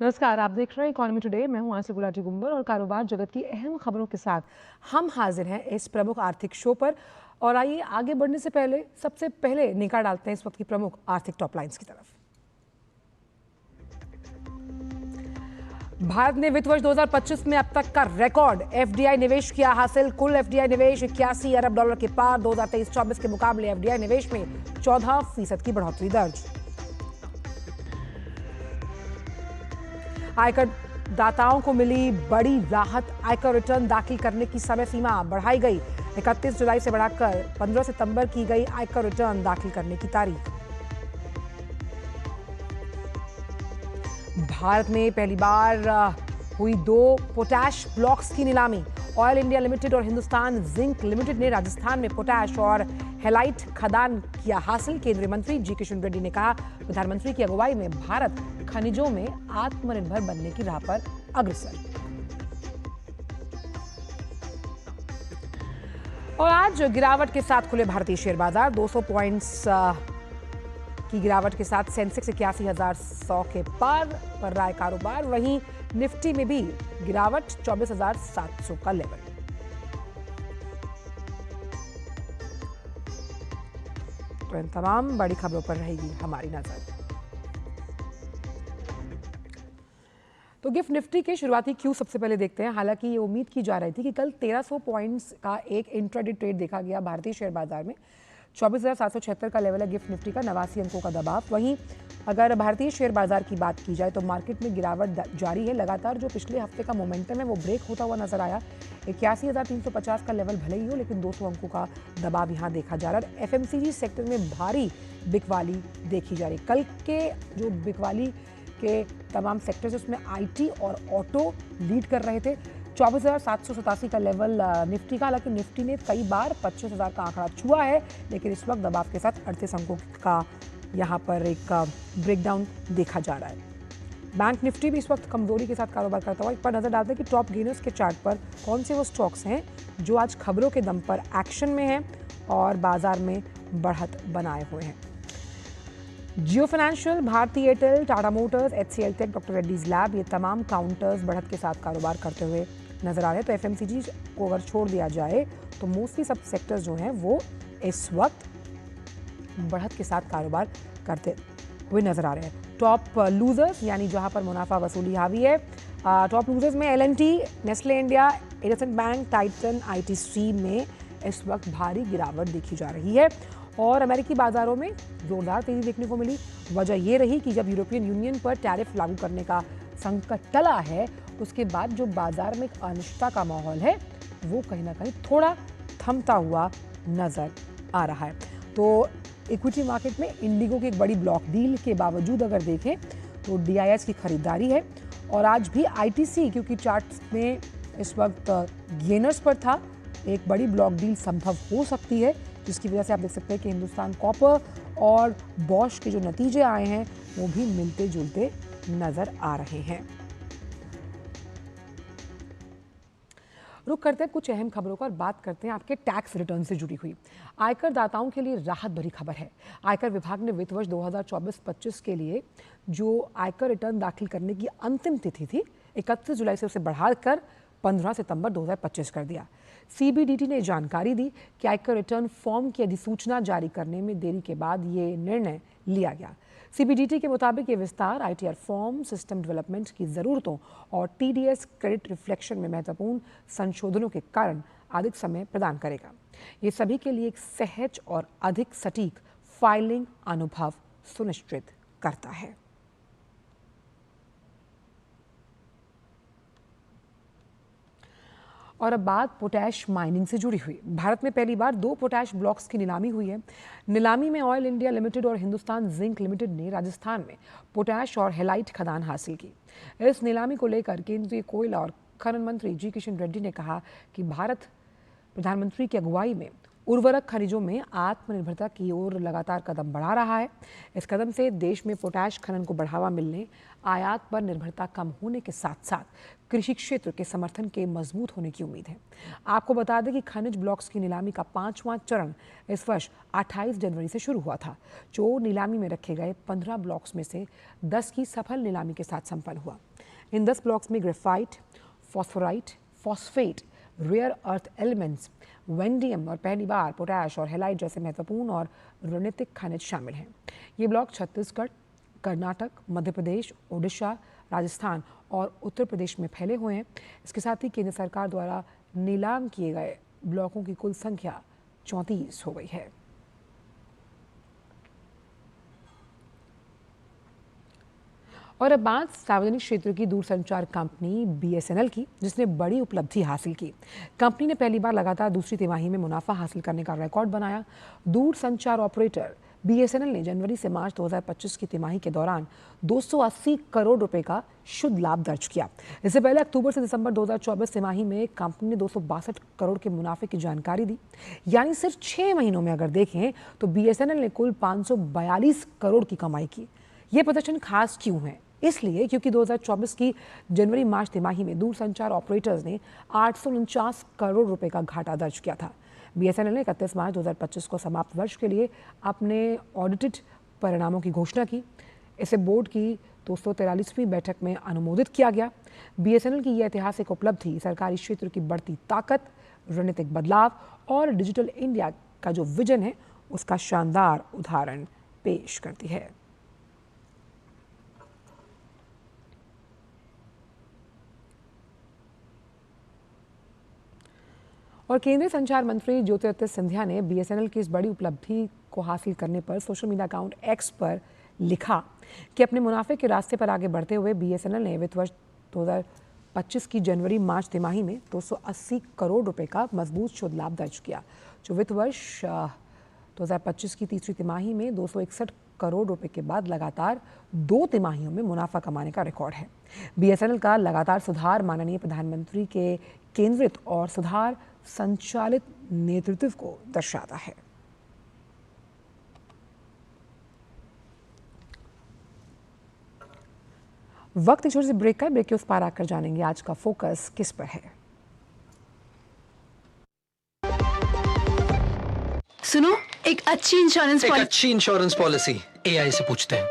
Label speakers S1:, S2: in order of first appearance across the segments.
S1: नमस्कार, आप देख रहे हैं इकोनॉमी टुडे। मैं हूं आसिफ गुलाटी गुंबर और कारोबार जगत की अहम खबरों के साथ हम हाजिर हैं इस प्रमुख आर्थिक शो पर। और आइए आगे बढ़ने से पहले सबसे पहले निगाह डालते हैं इस वक्त की प्रमुख आर्थिक टॉप लाइंस की तरफ। भारत ने वित्त वर्ष 2025 में अब तक का रिकॉर्ड एफडीआई निवेश किया हासिल। कुल एफडीआई निवेश 81 अरब डॉलर के पार। 2023-24 के मुकाबले एफडीआई निवेश में 14% की बढ़ोतरी दर्ज। आयकर दाताओं को मिली बड़ी राहत। आयकर रिटर्न दाखिल करने की समय सीमा बढ़ाई गई। 31 जुलाई से बढ़ाकर 15 सितंबर की गई आयकर रिटर्न दाखिल करने की तारीख। भारत में पहली बार हुई 2 पोटैश ब्लॉक्स की नीलामी। ऑयल इंडिया लिमिटेड और हिंदुस्तान जिंक लिमिटेड ने राजस्थान में पोटैश और हेलाइट खदान किया हासिल। केंद्रीय मंत्री जी किशन रेड्डी ने कहा, प्रधानमंत्री की अगुवाई में भारत खनिजों में आत्मनिर्भर बनने की राह पर अग्रसर। और आज गिरावट के साथ खुले भारतीय शेयर बाजार। 200 पॉइंट्स की गिरावट के साथ सेंसेक्स 81,100 के पार कर रहा है कारोबार। वहीं निफ्टी में भी गिरावट 24,700 का लेवल। तो इन तमाम बड़ी खबरों पर रहेगी हमारी नजर। तो गिफ्ट निफ्टी के शुरुआती क्यू सबसे पहले देखते हैं। हालांकि ये उम्मीद की जा रही थी कि कल 1300 पॉइंट्स का एक इंट्राडे ट्रेड देखा गया भारतीय शेयर बाजार में। 24,776 का लेवल है गिफ्ट निफ्टी का, 89 अंकों का दबाव। वहीं अगर भारतीय शेयर बाजार की बात की जाए तो मार्केट में गिरावट जारी है। लगातार जो पिछले हफ्ते का मोमेंटम है वो ब्रेक होता हुआ नजर आया। 81,350 का लेवल भले ही हो, लेकिन 200 अंकों का दबाव यहाँ देखा जा रहा है। एफएमसीजी सेक्टर में भारी बिकवाली देखी जा रही। कल के जो बिकवाली के तमाम सेक्टर्स उसमें आईटी और ऑटो लीड कर रहे थे। 24,787 का लेवल निफ्टी का। हालांकि निफ्टी ने कई बार 25,000 का आंकड़ा छुआ है, लेकिन इस वक्त दबाव के साथ 38 अंकों का यहाँ पर एक ब्रेकडाउन देखा जा रहा है। बैंक निफ्टी भी इस वक्त कमजोरी के साथ कारोबार करता हुआ। एक बार नजर डालते हैं कि टॉप गेनर्स के चार्ट पर कौन से वो स्टॉक्स हैं जो आज खबरों के दम पर एक्शन में हैं और बाजार में बढ़त बनाए हुए हैं। Jio financial, Bharti Airtel, Tata motors, HCL tech, doctor Reddy's lab, ये तमाम काउंटर्स बढ़त के साथ कारोबार करते हुए नजर आ रहे हैं। तो एफएमसीजी को अगर छोड़ दिया जाए तो मोस्टली सब सेक्टर्स जो हैं वो इस वक्त बढ़त के साथ कारोबार करते हुए नजर आ रहे हैं। टॉप लूजर्स यानी जहां पर मुनाफा वसूली हावी है, टॉप लूजर्स में L and T, Nestle India, IndusInd bank, Titan, ITC में इस वक्त भारी गिरावट देखी जा रही है। और अमेरिकी बाजारों में जोरदार तेजी देखने को मिली। वजह यह रही कि जब यूरोपियन यूनियन पर टैरिफ लागू करने का संकट टला है, उसके बाद जो बाजार में एक अनिश्चितता का माहौल है वो कहीं ना कहीं थोड़ा थमता हुआ नजर आ रहा है। तो इक्विटी मार्केट में इंडिगो की एक बड़ी ब्लॉक डील के बावजूद अगर देखें तो डीआईएस की खरीदारी है। और आज भी आईटीसी, क्योंकि चार्ट्स में इस वक्त गेनर्स पर था, एक बड़ी ब्लॉक डील संभव हो सकती है, जिसकी वजह से आप देख सकते हैं कि हिंदुस्तान कॉपर और बॉश के जो नतीजे आए हैं वो भी मिलते जुलते नजर आ रहे हैं। रुक करते हैं कुछ अहम खबरों का और बात करते हैं आपके टैक्स रिटर्न से जुड़ी हुई। आयकर दाताओं के लिए राहत भरी खबर है। आयकर विभाग ने वित्त वर्ष 2024-25 के लिए जो आयकर रिटर्न दाखिल करने की अंतिम तिथि थी 31 जुलाई से उसे बढ़ाकर 15 सितंबर 2025 कर दिया। सीबीडीटी ने जानकारी दी कि आयकर रिटर्न फॉर्म की अधिसूचना जारी करने में देरी के बाद ये निर्णय लिया गया। सीबीडीटी के मुताबिक ये विस्तार आईटीआर फॉर्म, सिस्टम डेवलपमेंट की ज़रूरतों और टीडीएस क्रेडिट रिफ्लेक्शन में महत्वपूर्ण संशोधनों के कारण अधिक समय प्रदान करेगा। ये सभी के लिए एक सहज और अधिक सटीक फाइलिंग अनुभव सुनिश्चित करता है। और अब बात पोटैश माइनिंग से जुड़ी हुई। भारत में पहली बार 2 पोटैश ब्लॉक्स की नीलामी हुई है। नीलामी में ऑयल इंडिया लिमिटेड और हिंदुस्तान जिंक लिमिटेड ने राजस्थान में पोटैश और हेलाइट खदान हासिल की। इस नीलामी को लेकर केंद्रीय कोयला और खनन मंत्री जी किशन रेड्डी ने कहा कि भारत प्रधानमंत्री की अगुवाई में उर्वरक खनिजों में आत्मनिर्भरता की ओर लगातार कदम बढ़ा रहा है। इस कदम से देश में पोटैश खनन को बढ़ावा मिलने, आयात पर निर्भरता कम होने के साथ साथ कृषि क्षेत्र के समर्थन के मजबूत होने की उम्मीद है। आपको बता दें कि खनिज ब्लॉक्स की नीलामी का 5वां चरण इस वर्ष 28 जनवरी से शुरू हुआ था, जो नीलामी में रखे गए 15 ब्लॉक्स में से 10 की सफल नीलामी के साथ संपन्न हुआ। इन 10 ब्लॉक्स में graphite, phosphorite, phosphate, rare earth elements, vanadium और पहली बार पोटैश और हेलाइट जैसे महत्वपूर्ण और रणनीतिक खनिज शामिल हैं। ये ब्लॉक छत्तीसगढ़, कर्नाटक, मध्य प्रदेश, ओडिशा, राजस्थान और उत्तर प्रदेश में फैले हुए हैं। इसके साथ ही केंद्र सरकार द्वारा नीलाम किए गए ब्लॉकों की कुल संख्या 34 हो गई है। और अब बात सार्वजनिक क्षेत्र की दूरसंचार कंपनी BSNL की, जिसने बड़ी उपलब्धि हासिल की। कंपनी ने पहली बार लगातार दूसरी तिमाही में मुनाफा हासिल करने का रिकॉर्ड बनाया। दूरसंचार ऑपरेटर BSNL ने जनवरी से मार्च 2025 की तिमाही के दौरान 280 करोड़ रुपए का शुद्ध लाभ दर्ज किया। इससे पहले अक्टूबर से दिसंबर 2024 तिमाही में कंपनी ने 262 करोड़ के मुनाफे की जानकारी दी। यानी सिर्फ 6 महीनों में अगर देखें तो BSNL ने कुल 542 करोड़ की कमाई की। ये प्रदर्शन खास क्यों है? इसलिए क्योंकि 2024 की जनवरी मार्च तिमाही में दूरसंचार ऑपरेटर्स ने 849 करोड़ रुपए का घाटा दर्ज किया था। BSNL ने 31 मार्च 2025 को समाप्त वर्ष के लिए अपने ऑडिटेड परिणामों की घोषणा की। इसे बोर्ड की 243वीं बैठक में अनुमोदित किया गया। BSNL की यह ऐतिहासिक उपलब्धि सरकारी क्षेत्र की बढ़ती ताकत, रणनीतिक बदलाव और डिजिटल इंडिया का जो विजन है, उसका शानदार उदाहरण पेश करती है। और केंद्रीय संचार मंत्री ज्योतिरादित्य सिंधिया ने BSNL की इस बड़ी उपलब्धि को हासिल करने पर सोशल मीडिया अकाउंट X पर लिखा कि अपने मुनाफे के रास्ते पर आगे बढ़ते हुए BSNL ने वित्त वर्ष 2025 की जनवरी मार्च तिमाही में 280 करोड़ रुपए का मजबूत शुद्ध लाभ दर्ज किया, जो वित्त वर्ष 2025 की तीसरी तिमाही में 261 करोड़ रुपए के बाद लगातार 2 तिमाहियों में मुनाफा कमाने का रिकॉर्ड है। BSNL का लगातार सुधार माननीय प्रधानमंत्री के केंद्रित और सुधार संचालित नेतृत्व को दर्शाता है। वक्त छोटे से ब्रेक का, ब्रेक के उस पार आकर जानेंगे आज का फोकस किस पर है।
S2: सुनो, एक अच्छी
S3: इंश्योरेंस पॉलिसी AI से पूछते हैं।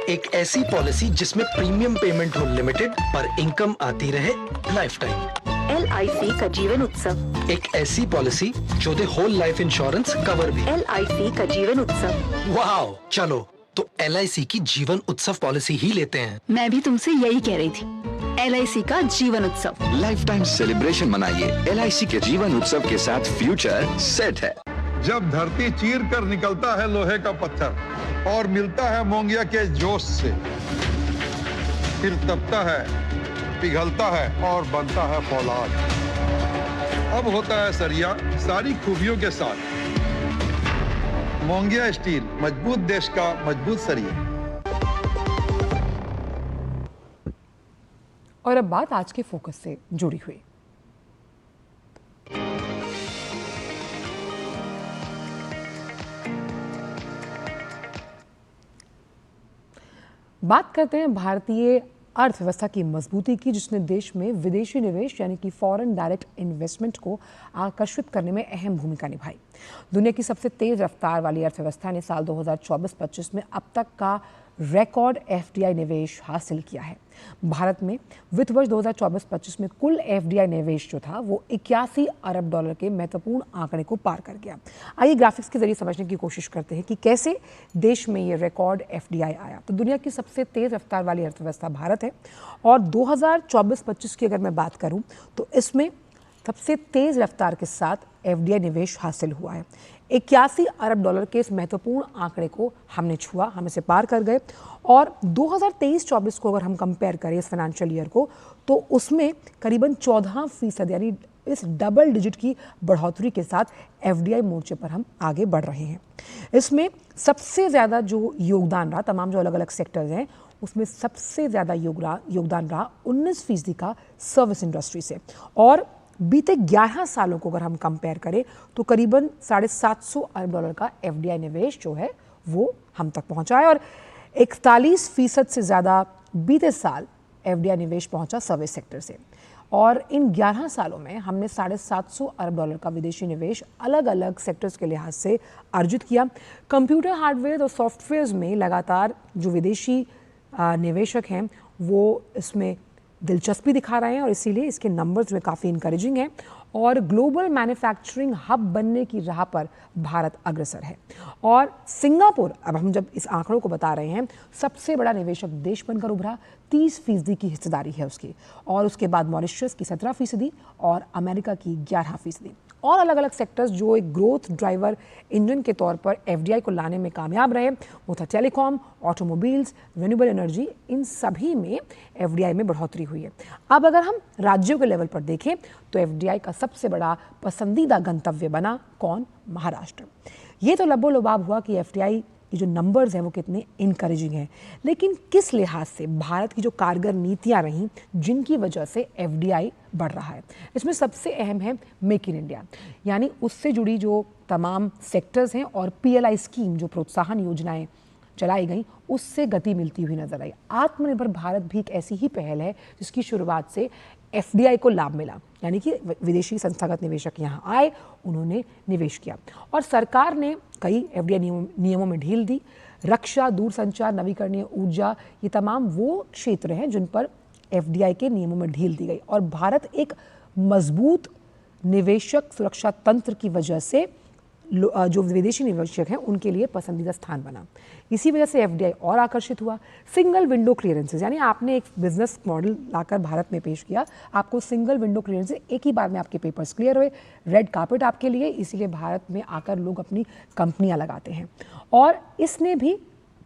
S3: एक ऐसी पॉलिसी जिसमें प्रीमियम पेमेंट हो लिमिटेड पर इनकम आती रहे लाइफ टाइम।
S2: LIC का जीवन उत्सव।
S3: एक ऐसी पॉलिसी जो दे होल लाइफ इंश्योरेंस कवर भी।
S2: LIC का जीवन उत्सव।
S3: वाह, चलो तो LIC की जीवन उत्सव पॉलिसी ही लेते हैं।
S2: मैं भी तुमसे यही कह रही थी, LIC का जीवन उत्सव।
S4: लाइफ टाइम सेलिब्रेशन मनाइए LIC के जीवन उत्सव के साथ। फ्यूचर सेट है।
S5: जब धरती चीर कर निकलता है लोहे का पत्थर और मिलता है मोंगिया के जोश से, फिर तपता है, पिघलता है और बनता है फौलाद। अब होता है सरिया सारी खूबियों के साथ। मोंगिया स्टील, मजबूत देश का मजबूत सरिया।
S1: और अब बात आज के फोकस से जुड़ी हुई। बात करते हैं भारतीय अर्थव्यवस्था की मजबूती की, जिसने देश में विदेशी निवेश यानी कि फॉरेन डायरेक्ट इन्वेस्टमेंट को आकर्षित करने में अहम भूमिका निभाई। दुनिया की सबसे तेज रफ्तार वाली अर्थव्यवस्था ने साल 2024-25 में अब तक का रिकॉर्ड FDI निवेश हासिल किया है। भारत में वित्त वर्ष 2024-25 में कुल FDI निवेश जो था वो 81 अरब डॉलर के महत्वपूर्ण आंकड़े को पार कर गया। आइए ग्राफिक्स के जरिए समझने की कोशिश करते हैं कि कैसे देश में ये रिकॉर्ड FDI आया। तो दुनिया की सबसे तेज रफ्तार वाली अर्थव्यवस्था भारत है और 2024-25 की अगर मैं बात करूं तो इसमें सबसे तेज रफ्तार के साथ FDI निवेश हासिल हुआ है। 81 अरब डॉलर के इस महत्वपूर्ण आंकड़े को हमने छुआ, हम इसे पार कर गए। और 2023-24 को अगर हम कंपेयर करें इस फाइनेंशियल ईयर को, तो उसमें करीबन 14% यानी इस डबल डिजिट की बढ़ोतरी के साथ FDI मोर्चे पर हम आगे बढ़ रहे हैं। इसमें सबसे ज़्यादा जो योगदान रहा, तमाम जो अलग अलग सेक्टर्स हैं उसमें सबसे ज़्यादा योगदान रहा 19% का सर्विस इंडस्ट्री से। और बीते 11 सालों को अगर हम कंपेयर करें तो करीबन $750 अरब का एफडीआई निवेश जो है वो हम तक पहुंचा है और 41% से ज़्यादा बीते साल एफडीआई निवेश पहुंचा सर्विस सेक्टर से। और इन 11 सालों में हमने $750 अरब का विदेशी निवेश अलग अलग सेक्टर्स के लिहाज से अर्जित किया। कंप्यूटर हार्डवेयर और सॉफ्टवेयर्स में लगातार जो विदेशी निवेशक हैं वो इसमें दिलचस्पी दिखा रहे हैं और इसीलिए इसके नंबर्स में काफ़ी इंकरेजिंग हैं और ग्लोबल मैन्युफैक्चरिंग हब बनने की राह पर भारत अग्रसर है। और सिंगापुर, अब हम जब इस आंकड़ों को बता रहे हैं, सबसे बड़ा निवेशक देश बनकर उभरा। 30% की हिस्सेदारी है उसकी और उसके बाद मॉरिशस की 17% और अमेरिका की 11%। और अलग अलग सेक्टर्स जो एक ग्रोथ ड्राइवर इंजन के तौर पर एफडीआई को लाने में कामयाब रहे, वो था टेलीकॉम, ऑटोमोबाइल्स, रिन्यूएबल एनर्जी, इन सभी में एफडीआई में बढ़ोतरी हुई है। अब अगर हम राज्यों के लेवल पर देखें तो एफडीआई का सबसे बड़ा पसंदीदा गंतव्य बना कौन? महाराष्ट्र। ये तो लबो-लुबाब हुआ कि एफडीआई की जो नंबर्स हैं वो कितने इनकरेजिंग हैं, लेकिन किस लिहाज से भारत की जो कारगर नीतियां रहीं जिनकी वजह से एफडीआई बढ़ रहा है, इसमें सबसे अहम है मेक इन इंडिया, यानी उससे जुड़ी जो तमाम सेक्टर्स हैं और पीएलआई स्कीम जो प्रोत्साहन योजनाएं चलाई गई उससे गति मिलती हुई नजर आई। आत्मनिर्भर भारत भी एक ऐसी ही पहल है जिसकी शुरुआत से एफडीआई को लाभ मिला, यानी कि विदेशी संस्थागत निवेशक यहाँ आए, उन्होंने निवेश किया और सरकार ने कई एफडीआई नियमों में ढील दी। रक्षा, दूरसंचार, नवीकरणीय ऊर्जा, ये तमाम वो क्षेत्र हैं जिन पर एफडीआई के नियमों में ढील दी गई और भारत एक मजबूत निवेशक सुरक्षा तंत्र की वजह से जो विदेशी निवेशक हैं उनके लिए पसंदीदा स्थान बना। इसी वजह से एफडीआई और आकर्षित हुआ। सिंगल विंडो क्लियरेंसेस, यानी आपने एक बिजनेस मॉडल लाकर भारत में पेश किया, आपको सिंगल विंडो क्लियरेंसेस, एक ही बार में आपके पेपर्स क्लियर हुए, रेड कार्पेट आपके लिए, इसीलिए भारत में आकर लोग अपनी कंपनियां लगाते हैं और इसने भी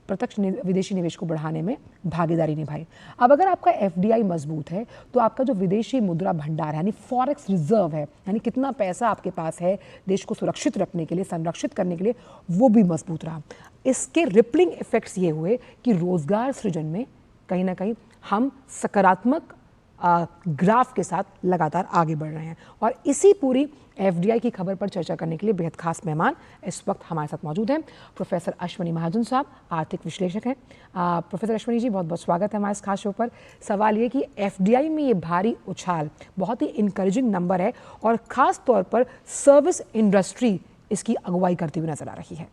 S1: प्रत्यक्ष विदेशी निवेश को बढ़ाने में भागीदारी निभाई। अब अगर आपका एफडीआई मजबूत है तो आपका जो विदेशी मुद्रा भंडार है यानी फॉरेक्स रिजर्व है, यानी कितना पैसा आपके पास है देश को सुरक्षित रखने के लिए, संरक्षित करने के लिए, वो भी मजबूत रहा। इसके रिपलिंग इफेक्ट्स ये हुए कि रोजगार सृजन में कहीं ना कहीं हम सकारात्मक ग्राफ के साथ लगातार आगे बढ़ रहे हैं और इसी पूरी एफडीआई की खबर पर चर्चा करने के लिए बेहद खास मेहमान इस वक्त हमारे साथ मौजूद हैं। प्रोफेसर अश्वनी महाजन साहब आर्थिक विश्लेषक हैं। प्रोफेसर अश्वनी जी, बहुत बहुत स्वागत है हमारे इस खास शो पर। सवाल ये कि एफडीआई में ये भारी उछाल बहुत ही इनकरेजिंग नंबर है और ख़ास तौर पर सर्विस इंडस्ट्री इसकी अगुवाई करती हुई नजर आ रही है।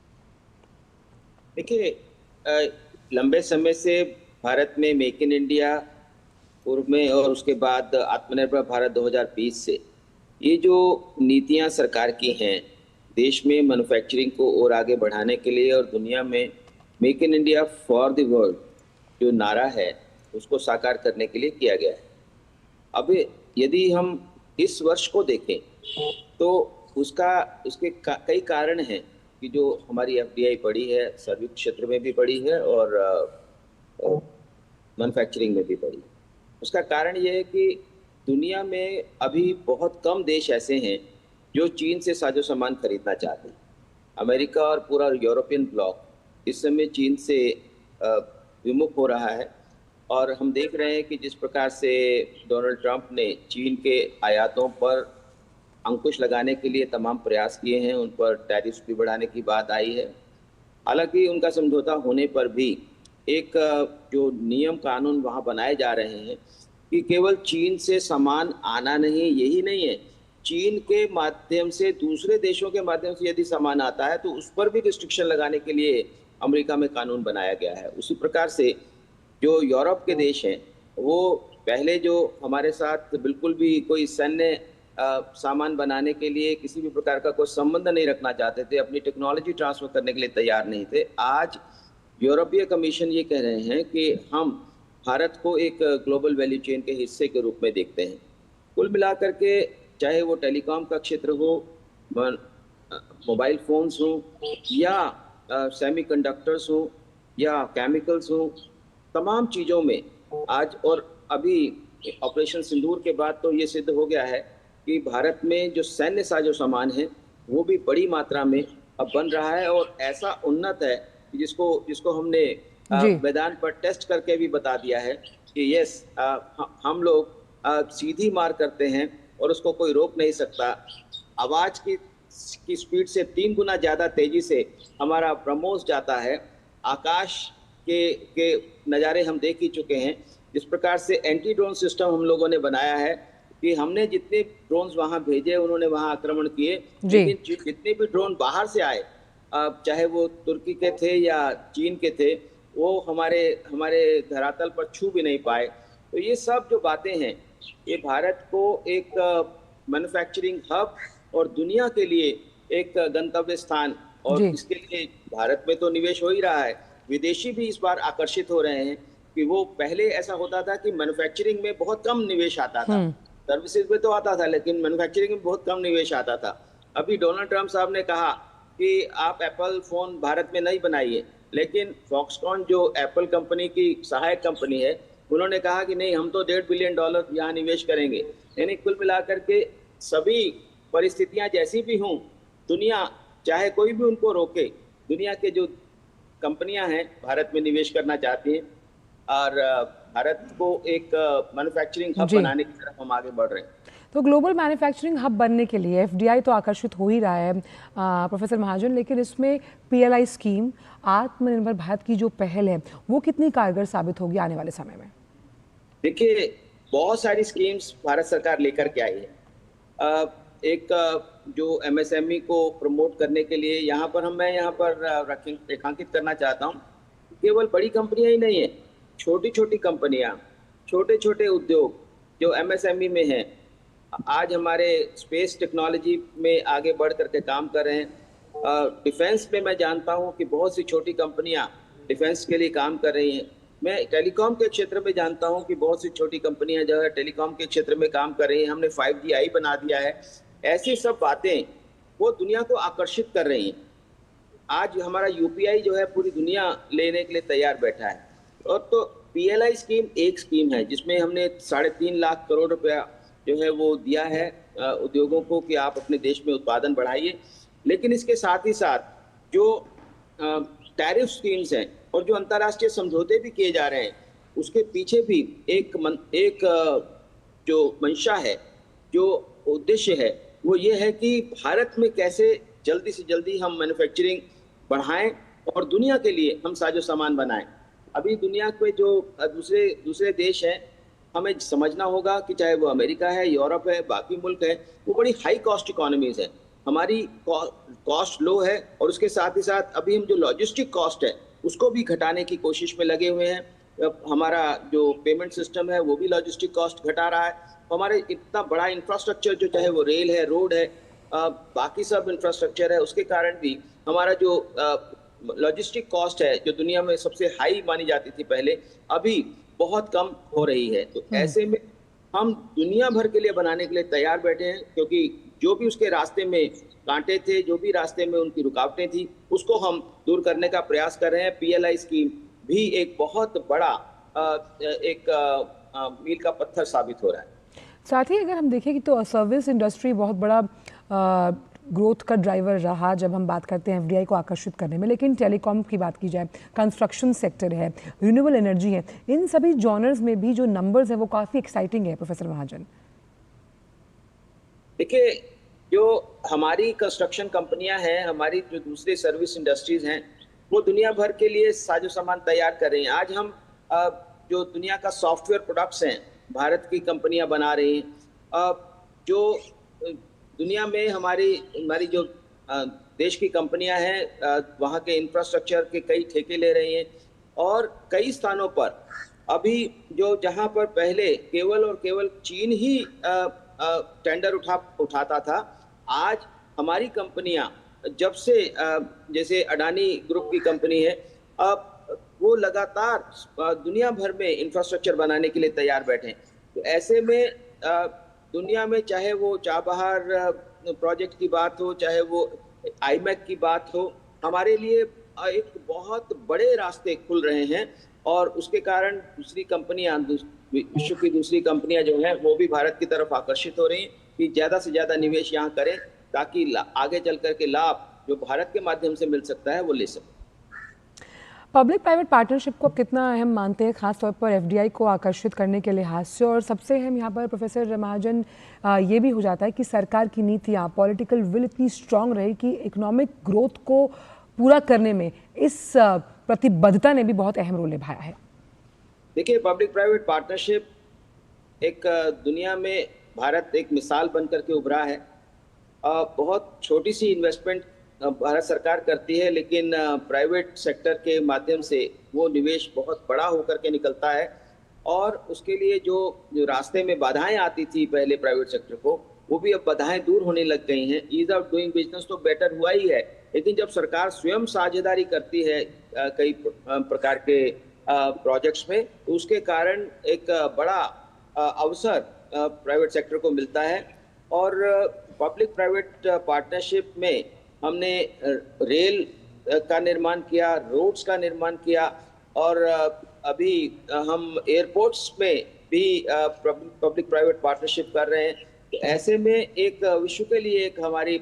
S6: देखिए, लंबे समय से भारत में मेक इन इंडिया पूर्व में और उसके बाद आत्मनिर्भर भारत 2020 से ये जो नीतियां सरकार की हैं देश में मैन्युफैक्चरिंग को और आगे बढ़ाने के लिए और दुनिया में make in India for the world जो नारा है उसको साकार करने के लिए किया गया है। अब यदि हम इस वर्ष को देखें तो उसके कई कारण हैं कि जो हमारी एफडीआई बढ़ी है, सर्विस क्षेत्र में भी बढ़ी है और मैन्युफैक्चरिंग में भी बढ़ी है। उसका कारण ये है कि दुनिया में अभी बहुत कम देश ऐसे हैं जो चीन से साजो सामान खरीदना चाहते हैं। अमेरिका और पूरा यूरोपियन ब्लॉक इस समय चीन से विमुख हो रहा है और हम देख रहे हैं कि जिस प्रकार से डोनाल्ड ट्रंप ने चीन के आयातों पर अंकुश लगाने के लिए तमाम प्रयास किए हैं, उन पर टैरिफ्स भी बढ़ाने की बात आई है। हालांकि उनका समझौता होने पर भी एक जो नियम कानून वहाँ बनाए जा रहे हैं कि केवल चीन से सामान आना नहीं, यही नहीं है, चीन के माध्यम से दूसरे देशों के माध्यम से यदि सामान आता है तो उस पर भी रिस्ट्रिक्शन लगाने के लिए अमेरिका में कानून बनाया गया है। उसी प्रकार से जो यूरोप के देश हैं वो पहले जो हमारे साथ बिल्कुल भी कोई सैन्य सामान बनाने के लिए किसी भी प्रकार का कोई संबंध नहीं रखना चाहते थे, अपनी टेक्नोलॉजी ट्रांसफर करने के लिए तैयार नहीं थे, आज यूरोपीय कमीशन ये कह रहे हैं कि हम भारत को एक ग्लोबल वैल्यू चेन के हिस्से के रूप में देखते हैं। कुल मिलाकर के चाहे वो टेलीकॉम का क्षेत्र हो, मोबाइल फोन्स हो या सेमीकंडक्टर्स हो या केमिकल्स हो, तमाम चीज़ों में आज और अभी ऑपरेशन सिंदूर के बाद तो ये सिद्ध हो गया है कि भारत में जो सैन्य साजो सामान है वो भी बड़ी मात्रा में अब बन रहा है और ऐसा उन्नत है जिसको हमने मैदान पर टेस्ट करके भी बता दिया है कि यस हम लोग सीधी मार करते हैं और उसको कोई रोक नहीं सकता। आवाज की स्पीड से 3 गुना ज्यादा तेजी से हमारा ब्रह्मोस जाता है। आकाश के नज़ारे हम देख ही चुके हैं। जिस प्रकार से एंटी ड्रोन सिस्टम हम लोगों ने बनाया है कि हमने जितने ड्रोन्स वहां भेजे उन्होंने वहां आक्रमण किए, लेकिन जितने भी ड्रोन बाहर से आए, चाहे वो तुर्की के थे या चीन के थे, वो हमारे धरातल पर छू भी नहीं पाए। तो ये सब जो बातें हैं, ये भारत को एक मैन्युफैक्चरिंग हब और दुनिया के लिए एक गंतव्य स्थान, और इसके लिए भारत में तो निवेश हो ही रहा है, विदेशी भी इस बार आकर्षित हो रहे हैं। कि वो पहले ऐसा होता था कि मैन्युफैक्चरिंग में बहुत कम निवेश आता था, सर्विसेज में तो आता था लेकिन मैन्युफैक्चरिंग में बहुत कम निवेश आता था। अभी डोनाल्ड ट्रंप साहब ने कहा कि आप एप्पल फोन भारत में नहीं बनाइए, लेकिन फॉक्सकॉन जो एप्पल कंपनी की सहायक कंपनी है, उन्होंने कहा कि नहीं, हम तो $1.5 बिलियन यहाँ निवेश करेंगे। यानी कुल मिलाकर के सभी परिस्थितियां जैसी भी हों, दुनिया चाहे कोई भी उनको रोके, दुनिया के जो कंपनियां हैं भारत में निवेश करना चाहती हैं और भारत को एक मैन्युफैक्चरिंग हब बनाने की तरफ हम आगे बढ़ रहे हैं।
S1: तो ग्लोबल मैन्युफैक्चरिंग हब बनने के लिए एफडीआई तो आकर्षित हो ही रहा है प्रोफेसर महाजन, लेकिन इसमें पीएलआई स्कीम, आत्मनिर्भर भारत की जो पहल है, वो कितनी कारगर साबित होगी आने वाले समय में?
S6: देखिए, बहुत सारी स्कीम्स भारत सरकार लेकर के आई है। एक जो एमएसएमई को प्रमोट करने के लिए मैं यहाँ पर रेखांकित करना चाहता हूँ, केवल बड़ी कंपनियां ही नहीं है, छोटी छोटी कंपनियां, छोटे छोटे उद्योग जो एमएसएमई में हैं, आज हमारे स्पेस टेक्नोलॉजी में आगे बढ़ करके काम कर रहे हैं। डिफेंस में मैं जानता हूं कि बहुत सी छोटी कंपनियां डिफेंस के लिए काम कर रही हैं। मैं टेलीकॉम के क्षेत्र में जानता हूं कि बहुत सी छोटी कंपनियां जो है टेलीकॉम के क्षेत्र में काम कर रही हैं। हमने 5G बना दिया है। ऐसी सब बातें वो दुनिया को आकर्षित कर रही हैं। आज हमारा यूपीआई जो है पूरी दुनिया लेने के लिए तैयार बैठा है। और तो पीएलआई स्कीम एक स्कीम है जिसमें हमने 3.5 लाख करोड़ रुपया जो है वो दिया है उद्योगों को कि आप अपने देश में उत्पादन बढ़ाइए। लेकिन इसके साथ ही साथ जो टैरिफ स्कीम्स हैं और जो अंतर्राष्ट्रीय समझौते भी किए जा रहे हैं, उसके पीछे भी एक जो मंशा है, जो उद्देश्य है, वो ये है कि भारत में कैसे जल्दी से जल्दी हम मैन्युफैक्चरिंग बढ़ाएं और दुनिया के लिए हम साजो सामान बनाएं। अभी दुनिया के जो दूसरे देश हैं, हमें समझना होगा कि चाहे वो अमेरिका है, यूरोप है, बाकी मुल्क है, वो बड़ी हाई कॉस्ट इकोनॉमीज है। हमारी कॉस्ट लो है और उसके साथ ही साथ अभी हम जो लॉजिस्टिक कॉस्ट है उसको भी घटाने की कोशिश में लगे हुए हैं। हमारा जो पेमेंट सिस्टम है वो भी लॉजिस्टिक कॉस्ट घटा रहा है। हमारे इतना बड़ा इंफ्रास्ट्रक्चर जो चाहे वो रेल है, रोड है, बाकी सब इंफ्रास्ट्रक्चर है, उसके कारण भी हमारा जो लॉजिस्टिक कॉस्ट है जो दुनिया में सबसे हाई मानी जाती थी पहले, अभी बहुत कम हो रही है। तो ऐसे में हम दुनिया भर के लिए बनाने के लिए तैयार बैठे हैं, क्योंकि जो भी उसके रास्ते में कांटे थे, जो भी रास्ते में उनकी रुकावटें थी, उसको हम दूर करने का प्रयास कर रहे हैं। पीएलआई स्कीम भी एक बहुत बड़ा मील का पत्थर साबित हो रहा है।
S1: साथ ही अगर हम देखें कि तो सर्विस इंडस्ट्री बहुत बड़ा ग्रोथ का ड्राइवर रहा जब हम बात करते हैं एफडीआई को आकर्षित करने में, लेकिन टेलीकॉम की बात की जाए, कंस्ट्रक्शन सेक्टर है, रिन्यूएबल एनर्जी है, इन सभी जॉनर्स में भी जो नंबर्स है वो काफ़ी एक्साइटिंग है प्रोफेसर महाजन।
S6: देखिए, जो हमारी कंस्ट्रक्शन कंपनियां हैं, हमारी जो दूसरी सर्विस इंडस्ट्रीज हैं, वो दुनिया भर के लिए साजो सामान तैयार कर रही हैं। आज हम जो दुनिया का सॉफ्टवेयर प्रोडक्ट्स हैं भारत की कंपनियां बना रही हैं। जो दुनिया में हमारी जो देश की कंपनियां हैं, वहाँ के इंफ्रास्ट्रक्चर के कई ठेके ले रही हैं और कई स्थानों पर अभी जो जहाँ पर पहले केवल और केवल चीन ही टेंडर उठाता था, आज हमारी कंपनियां जब से जैसे अडानी ग्रुप की कंपनी है, अब वो लगातार दुनिया भर में इंफ्रास्ट्रक्चर बनाने के लिए तैयार बैठे हैं। तो ऐसे में दुनिया में चाहे वो चाबहार प्रोजेक्ट की बात हो, चाहे वो आईमैक की बात हो, हमारे लिए एक बहुत बड़े रास्ते खुल रहे हैं और उसके कारण दूसरी कंपनियां, विश्व की दूसरी कंपनियां जो हैं वो भी भारत की तरफ आकर्षित हो रही हैं कि ज़्यादा से ज़्यादा निवेश यहाँ करें, ताकि आगे चल कर के लाभ जो भारत के माध्यम से मिल सकता है वो ले सकें।
S1: पब्लिक प्राइवेट पार्टनरशिप को आप कितना अहम मानते हैं, खासतौर पर एफडीआई को आकर्षित करने के लिहाज से? और सबसे अहम यहाँ पर प्रोफेसर महाजन ये भी हो जाता है कि सरकार की नीतियाँ, पॉलिटिकल विल इतनी स्ट्रांग रहे कि इकोनॉमिक ग्रोथ को पूरा करने में इस प्रतिबद्धता ने भी बहुत अहम रोल निभाया है।
S6: देखिए, पब्लिक प्राइवेट पार्टनरशिप एक दुनिया में भारत एक मिसाल बन करके उभरा है। बहुत छोटी सी इन्वेस्टमेंट भारत सरकार करती है, लेकिन प्राइवेट सेक्टर के माध्यम से वो निवेश बहुत बड़ा होकर के निकलता है। और उसके लिए जो रास्ते में बाधाएं आती थी पहले प्राइवेट सेक्टर को, वो भी अब बाधाएं दूर होने लग गई हैं। ईज ऑफ डूइंग बिजनेस तो बेटर हुआ ही है, लेकिन जब सरकार स्वयं साझेदारी करती है कई प्रकार के प्रोजेक्ट्स में, तो उसके कारण एक बड़ा अवसर प्राइवेट सेक्टर को मिलता है। और पब्लिक प्राइवेट पार्टनरशिप में हमने रेल का निर्माण किया, रोड्स का निर्माण किया, और अभी हम एयरपोर्ट्स में भी पब्लिक प्राइवेट पार्टनरशिप कर रहे हैं। ऐसे में एक विश्व के लिए एक हमारी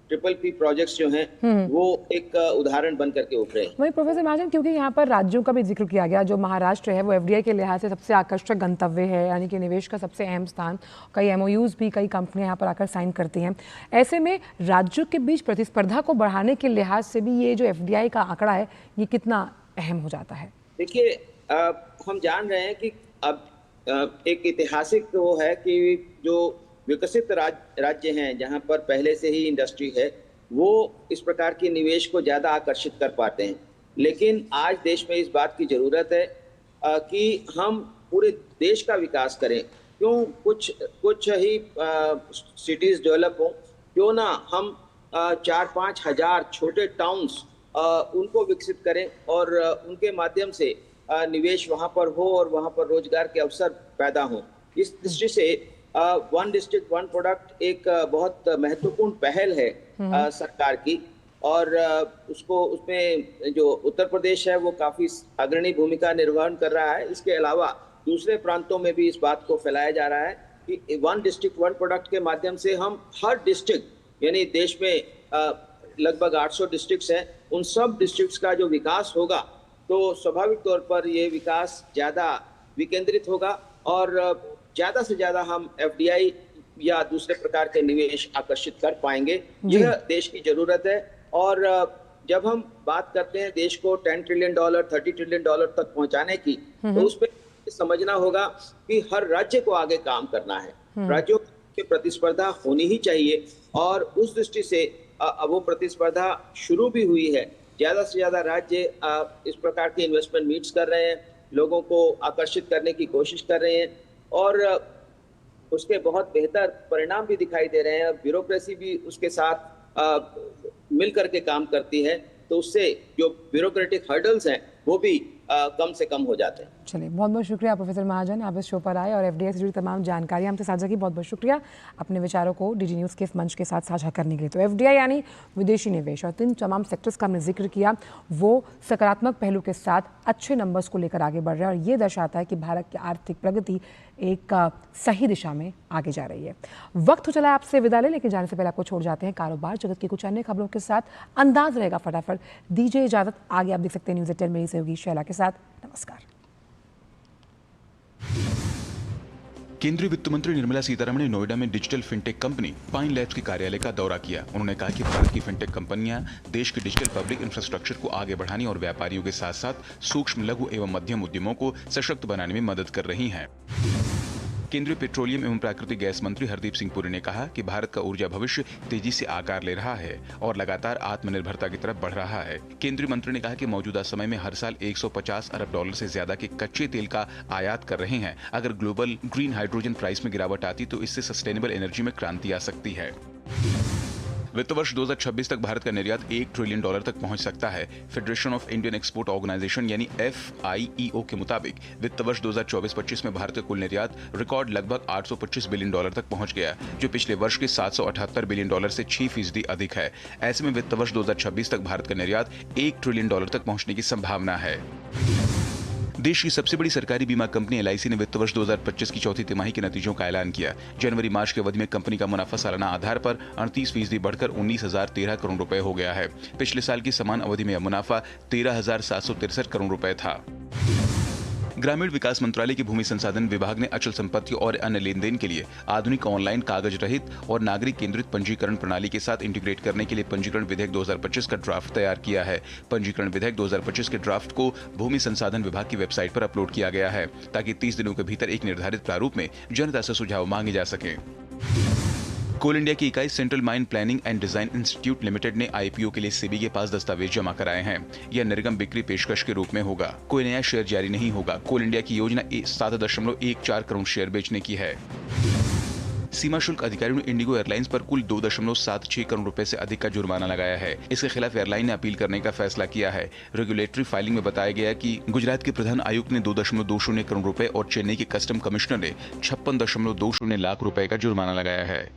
S6: ट्रिपल पी प्रोजेक्ट्स जो हैं वो एक उदाहरण बन करके उभरे हैं।
S1: वही प्रोफेसर महाजन, क्योंकि यहाँ पर राज्यों का भी जिक्र किया गया, जो महाराष्ट्र है वो एफडीआई के लिहाज से सबसे आकर्षक गंतव्य है, यानी कि निवेश का सबसे अहम स्थान। कई एमओयूज भी कई कंपनियां यहाँ पर आकर साइन करती हैं। ऐसे में राज्यों के बीच प्रतिस्पर्धा को बढ़ाने के लिहाज से भी ये जो एफडीआई का आंकड़ा है, ये कितना अहम हो जाता है?
S6: देखिए, हम जान रहे हैं कि अब एक ऐतिहासिक वो है कि जो विकसित राज्य हैं, जहां पर पहले से ही इंडस्ट्री है, वो इस प्रकार के निवेश को ज़्यादा आकर्षित कर पाते हैं। लेकिन आज देश में इस बात की ज़रूरत है कि हम पूरे देश का विकास करें। क्यों कुछ ही सिटीज़ डेवलप हों, क्यों ना हम 4-5 हज़ार छोटे टाउन्स उनको विकसित करें और उनके माध्यम से निवेश वहाँ पर हो और वहाँ पर रोजगार के अवसर पैदा हों। इस दृष्टि से वन डिस्ट्रिक्ट वन प्रोडक्ट एक बहुत महत्वपूर्ण पहल है सरकार की, और उसमें जो उत्तर प्रदेश है वो काफी अग्रणी भूमिका निर्वहन कर रहा है। इसके अलावा दूसरे प्रांतों में भी इस बात को फैलाया जा रहा है कि वन डिस्ट्रिक्ट वन प्रोडक्ट के माध्यम से हम हर डिस्ट्रिक्ट, यानी देश में लगभग 800 डिस्ट्रिक्ट्स हैं, उन सब डिस्ट्रिक्ट्स का जो विकास होगा तो स्वाभाविक तौर पर ये विकास ज़्यादा विकेंद्रित होगा और ज़्यादा से ज़्यादा हम एफडीआई या दूसरे प्रकार के निवेश आकर्षित कर पाएंगे। यह देश की ज़रूरत है। और जब हम बात करते हैं देश को $10 ट्रिलियन, $30 ट्रिलियन तक पहुंचाने की, तो उस पर समझना होगा कि हर राज्य को आगे काम करना है। राज्यों की प्रतिस्पर्धा होनी ही चाहिए, और उस दृष्टि से वो प्रतिस्पर्धा शुरू भी हुई है। ज़्यादा से ज़्यादा राज्य इस प्रकार की इन्वेस्टमेंट मीट्स कर रहे हैं, लोगों को आकर्षित करने की कोशिश कर रहे हैं, और उसके बहुत बेहतर परिणाम भी दिखाई दे रहे हैं। ब्यूरोक्रेसी भी उसके साथ मिल करके काम करती है, तो उससे जो ब्यूरोक्रेटिक हर्डल्स हैं वो भी कम से कम हो जाते हैं।
S1: चलिए, बहुत बहुत शुक्रिया प्रोफेसर महाजन, आप इस शो पर आए और एफडीआई से जुड़ी तमाम जानकारी हमसे साझा की। बहुत बहुत शुक्रिया अपने विचारों को डीडी न्यूज़ के इस मंच के साथ साझा करने के लिए। तो एफडीआई यानी विदेशी निवेश, और तीन तमाम सेक्टर्स का हमने जिक्र किया, वो सकारात्मक पहलू के साथ अच्छे नंबर्स को लेकर आगे बढ़ रहा है, और ये दर्शाता है कि भारत की आर्थिक प्रगति एक सही दिशा में आगे जा रही है। वक्त हो चला है आपसे विदा ले, लेकिन जाने से पहले आपको छोड़ जाते हैं कारोबार जगत की कुछ अन्य खबरों के साथ। अंदाज रहेगा फटाफट, दीजिए इजाजत। आगे आप देख सकते हैं न्यूज़ 18 मेरी सहयोगी शैला के साथ। नमस्कार।
S7: केंद्रीय वित्त मंत्री निर्मला सीतारमण ने नोएडा में digital fintech company pine labs के कार्यालय का दौरा किया। उन्होंने कहा कि भारत की फिनटेक कंपनियां देश के डिजिटल पब्लिक इंफ्रास्ट्रक्चर को आगे बढ़ाने और व्यापारियों के साथ साथ सूक्ष्म, लघु एवं मध्यम उद्यमों को सशक्त बनाने में मदद कर रही हैं। केंद्रीय पेट्रोलियम एवं प्राकृतिक गैस मंत्री हरदीप सिंह पुरी ने कहा कि भारत का ऊर्जा भविष्य तेजी से आकार ले रहा है और लगातार आत्मनिर्भरता की तरफ बढ़ रहा है। केंद्रीय मंत्री ने कहा कि मौजूदा समय में हर साल $150 अरब से ज्यादा के कच्चे तेल का आयात कर रहे हैं। अगर ग्लोबल ग्रीन हाइड्रोजन प्राइस में गिरावट आती तो इससे सस्टेनेबल एनर्जी में क्रांति आ सकती है। वित्त वर्ष 2026 तक भारत का निर्यात $1 ट्रिलियन तक पहुंच सकता है। Federation of Indian export organisation यानी FIEO के मुताबिक वित्त वर्ष 2024-25 में भारत का कुल निर्यात रिकॉर्ड लगभग $825 बिलियन तक पहुंच गया, जो पिछले वर्ष के $778 बिलियन से 6% अधिक है। ऐसे में वित्त वर्ष 2026 तक भारत का निर्यात $1 ट्रिलियन तक पहुंचने की संभावना है। देश की सबसे बड़ी सरकारी बीमा कंपनी LIC ने वित्त वर्ष 2025 की चौथी तिमाही के नतीजों का ऐलान किया। जनवरी मार्च की अवधि में कंपनी का मुनाफा सालाना आधार पर 38% बढ़कर 19,013 करोड़ रुपए हो गया है। पिछले साल की समान अवधि में यह मुनाफा 13,763 करोड़ रुपए था। ग्रामीण विकास मंत्रालय के भूमि संसाधन विभाग ने अचल संपत्ति और अन्य लेन देन के लिए आधुनिक ऑनलाइन कागज रहित और नागरिक केंद्रित पंजीकरण प्रणाली के साथ इंटीग्रेट करने के लिए पंजीकरण विधेयक 2025 का ड्राफ्ट तैयार किया है। पंजीकरण विधेयक 2025 के ड्राफ्ट को भूमि संसाधन विभाग की वेबसाइट पर अपलोड किया गया है ताकि 30 दिनों के भीतर एक निर्धारित प्रारूप में जनता से सुझाव मांगे जा सके। कोल इंडिया की इकाई central mine planning and design institute limited ने IPO के लिए सेबी के पास दस्तावेज जमा कराए हैं। यह निर्गम बिक्री पेशकश के रूप में होगा। कोई नया शेयर जारी नहीं होगा। कोल इंडिया की योजना 7.14 करोड़ शेयर बेचने की है। सीमा शुल्क अधिकारियों ने इंडिगो एयरलाइंस पर कुल 2.76 करोड़ रुपए से अधिक का जुर्माना लगाया है। इसके खिलाफ एयरलाइन ने अपील करने का फैसला किया है। रेगुलेटरी फाइलिंग में बताया गया कि गुजरात के प्रधान आयुक्त ने 2.20 करोड़ रुपए और चेन्नई के कस्टम कमिश्नर ने 56.20 लाख रुपए का जुर्माना लगाया है।